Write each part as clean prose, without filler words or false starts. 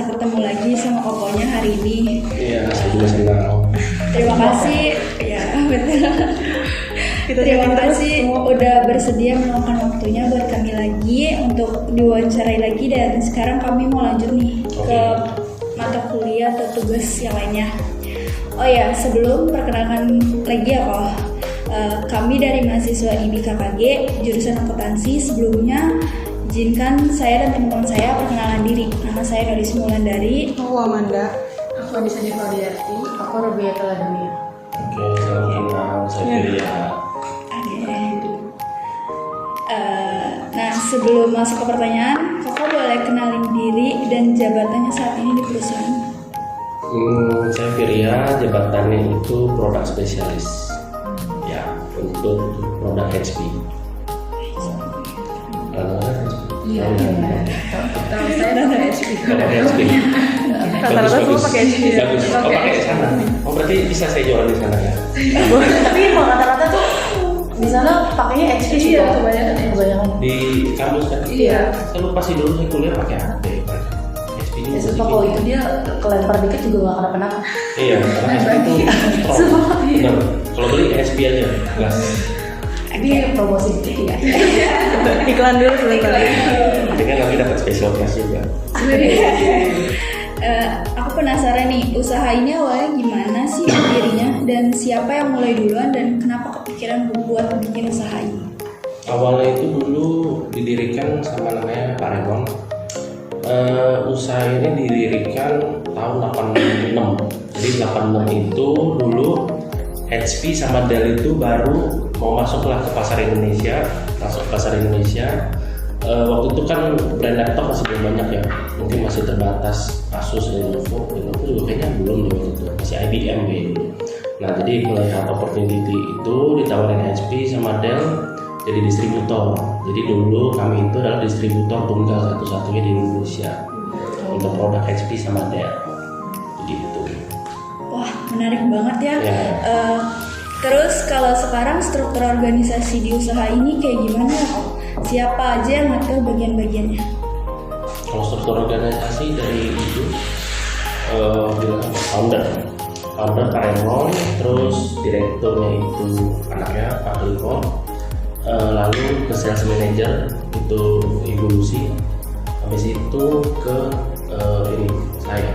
bisa ketemu lagi sama kokonya hari ini. Iya, saya juga senang. Terima kasih, ya betul. Terima kasih udah bersedia meluangkan waktunya buat kami lagi untuk diwawancarai lagi, dan sekarang kami mau lanjut nih ke mata kuliah atau tugas yang lainnya. Oh ya, sebelum perkenalkan lagi ya kok, kami dari mahasiswa IB KKG jurusan akuntansi. Sebelumnya izinkan saya dan teman-teman saya perkenalan diri. Nama saya Noris Mulandari. Aku Amanda. Aku Anissa Claudiarti. Aku Rubia Telademir. Oke, salam kenal, saya Firia. Nah, sebelum masuk ke pertanyaan, Koko boleh kenalin diri dan jabatannya saat ini di perusahaan. Saya Firia, jabatannya itu produk spesialis. Ya, untuk produk HP. Iya. Tahu saya tahu HP. Produk HP. Rata-rata semua pakai HP. Bagus. Oh, pakai di sana. Oh, berarti bisa saya jualan di sana ya? Tapi emang rata-rata tuh di sana pakainya HP sih. Iya, kebanyakan. Di kampus kan? Iya. Saya lupa sih dulu saya kuliah pakai HP. HP juga. Ya, sebab kalau itu dia kelempar dikit juga nggak kenapa-napa. Iya, karena HP itu strong. Benar. Kalau beli HP aja, gas. Ini promosi dikit ya. Iklan dulu sebentar. Nanti kan lagi dapat special price juga. Aku penasaran nih, usaha ini awalnya gimana sih dirinya, dan siapa yang mulai duluan dan kenapa kepikiran buat bikin usaha ini? Awalnya itu dulu didirikan sama namanya Pak Remon. Usaha ini didirikan tahun 86. Jadi 86 itu dulu HP sama Dell itu baru mau masuklah ke pasar Indonesia. Masuk pasar Indonesia. Waktu itu kan brand laptop masih belum banyak ya, mungkin masih terbatas. Asus, Lenovo juga kayaknya belum waktu itu, masih IBM gitu. Nah, jadi melihat opportunity itu ditawarin HP sama Dell jadi distributor. Jadi dulu kami itu adalah distributor tunggal satu-satunya di Indonesia untuk produk HP sama Dell. Begitu. Wah, menarik banget ya. Ya. Terus kalau sekarang struktur organisasi di usaha ini kayak gimana ya kok? Siapa aja yang ngatur bagian-bagiannya? Kalau struktur organisasi dari itu bilang founder Pak Remon, terus direkturnya itu anaknya Pak Liko, lalu ke sales manager itu Ibu Lucy, habis itu ke ini saya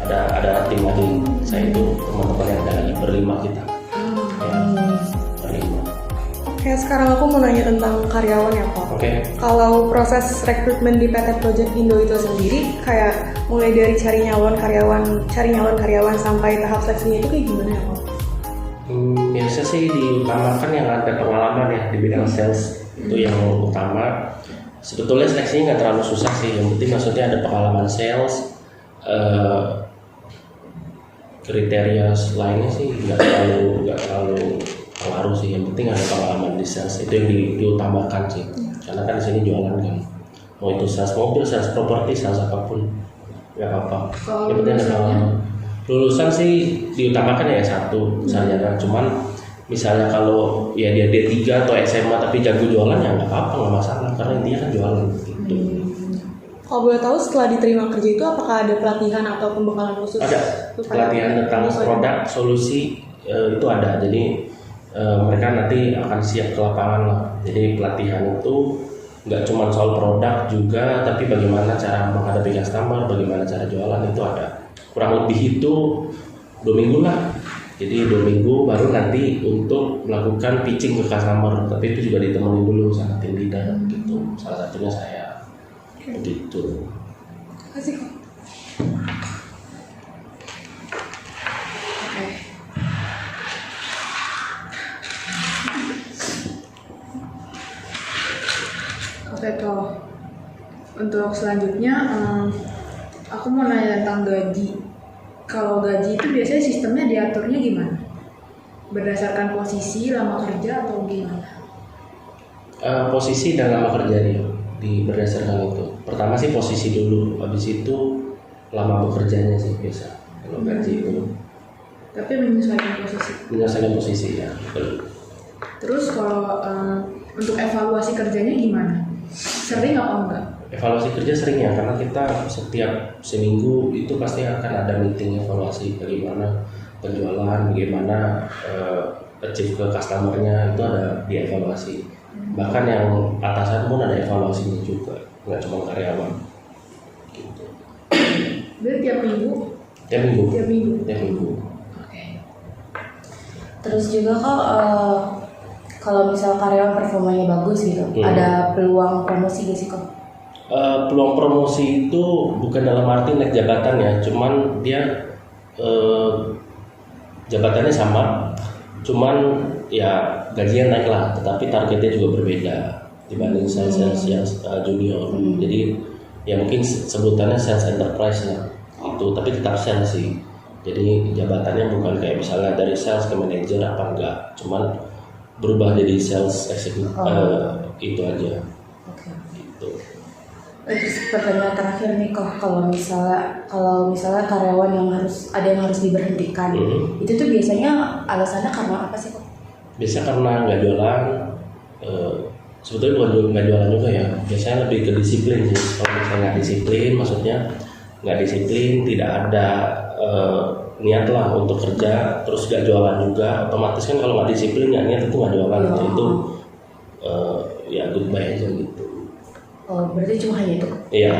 ada tim lagi, saya itu teman-teman yang dari berlima kita. Berlima. Oke, sekarang aku mau nanya tentang karyawan ya Pak. Oke. Kalau proses rekrutmen di PT Project Indo itu sendiri, kayak mulai dari cari nyalon karyawan sampai tahap seleksinya itu kayak gimana ya Pak? Biasa sih diutamakan yang ada pengalaman ya di bidang sales, itu yang utama. Sebetulnya seleksinya nggak terlalu susah sih, yang penting maksudnya ada pengalaman sales. Kriteria lainnya sih nggak terlalu pengaruh sih, yang penting ada pengalaman di sales, itu yang diutamakan sih. Karena kan di sini jualan kan, mau itu sales mobil, sales properti, sales apapun nggak apa-apa. Yang penting ada pengalaman. Lulusan sih diutamakan ya satu misalnya kan, cuman misalnya kalau ya dia D3 atau SMA tapi jago jualan ya nggak apa-apa, nggak masalah, karena intinya kan jualan gitu. Kalau boleh tahu setelah diterima kerja itu apakah ada pelatihan atau pembekalan khusus? Ada pelatihan tentang produk solusi itu ada, jadi mereka nanti akan siap ke lapangan lah. Jadi pelatihan itu nggak cuma soal produk juga, tapi bagaimana cara menghadapi customer, bagaimana cara jualan itu ada. Kurang lebih itu 2 minggu lah. Jadi 2 minggu baru nanti untuk melakukan pitching ke customer, tapi itu juga ditemenin dulu sama tim leader gitu. Salah satunya saya. Begitu. Kasih kok. Oke toh. Untuk selanjutnya aku mau nanya tentang gaji. Kalau gaji itu biasanya sistemnya diaturnya gimana? Berdasarkan posisi, lama kerja atau gimana? Posisi dan lama kerja dia berdasarkan itu. Pertama sih posisi dulu, habis itu lama bekerjanya sih biasa. Kalau gaji itu. Tapi menyesuaikan posisi. Menyelesaikan posisi ya. Terus kalau untuk evaluasi kerjanya gimana? Sering apa enggak? evaluasi kerja sering ya, karena kita setiap seminggu itu pasti akan ada meeting evaluasi bagaimana penjualan, bagaimana achieve ke customernya, itu ada dievaluasi. Bahkan yang atasan pun ada evaluasinya juga, nggak cuma karyawan. Gitu. Berarti tiap minggu? Tiap minggu. Tiap minggu. Tiap minggu. Oke. Terus juga kok kalau misal karyawan performanya bagus gitu, ada peluang promosi gak sih kok? Peluang promosi itu bukan dalam arti naik jabatan ya, cuman dia jabatannya sama, cuman ya gajinya naik lah, tetapi targetnya juga berbeda dibanding sales yang junior. Jadi ya mungkin sebutannya sales enterprise lah, itu tapi tetap sales sih. Jadi jabatannya bukan kayak misalnya dari sales ke manager apa enggak, cuman berubah jadi sales executive itu aja. Oke. Gitu. Terus pertanyaan terakhir nih kok, kalau misalnya karyawan yang harus diberhentikan, itu tuh biasanya alasannya karena apa sih kok? Biasanya karena nggak jualan, sebetulnya bukan nggak jualan juga ya. Biasanya lebih ke disiplin sih. Kalau misalnya nggak disiplin, maksudnya nggak disiplin, tidak ada niat lah untuk kerja, terus nggak jualan juga, otomatis kan kalau nggak disiplin nggak niat itu nggak jualan, itu ya goodbye aja gitu. Oh, berarti cuma hanya itu? Iya,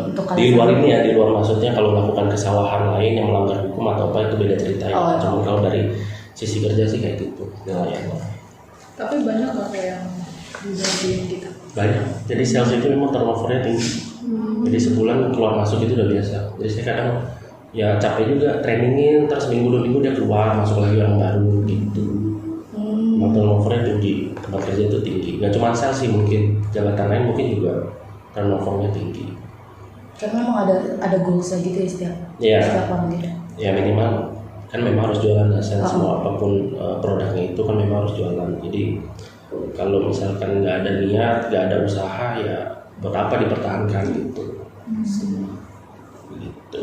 untuk di luar ini ya, di luar maksudnya kalau melakukan kesalahan lain yang melanggar hukum atau apa itu beda cerita ya. Cuma kalau dari sisi kerja sih kayak gitu. Tapi banyak kok yang digantiin gitu. Banyak. Jadi sales itu memang turnovernya tinggi. Jadi sebulan keluar masuk itu udah biasa. Jadi saya kadang ya capek juga trainingin, terus minggu 2 minggu dia keluar masuk lagi yang baru gitu. Turnovernya tinggi, tempat kerja itu tinggi. Nggak cuma sales sih, mungkin jabatan lain mungkin juga turnovernya tinggi. Karena memang ada goals gitu ya setiap orang gitu. Ya minimal kan memang harus jualan ya, sales mau apapun produknya itu kan memang harus jualan. Jadi kalau misalkan nggak ada niat, nggak ada usaha ya buat apa dipertahankan gitu. Gitu.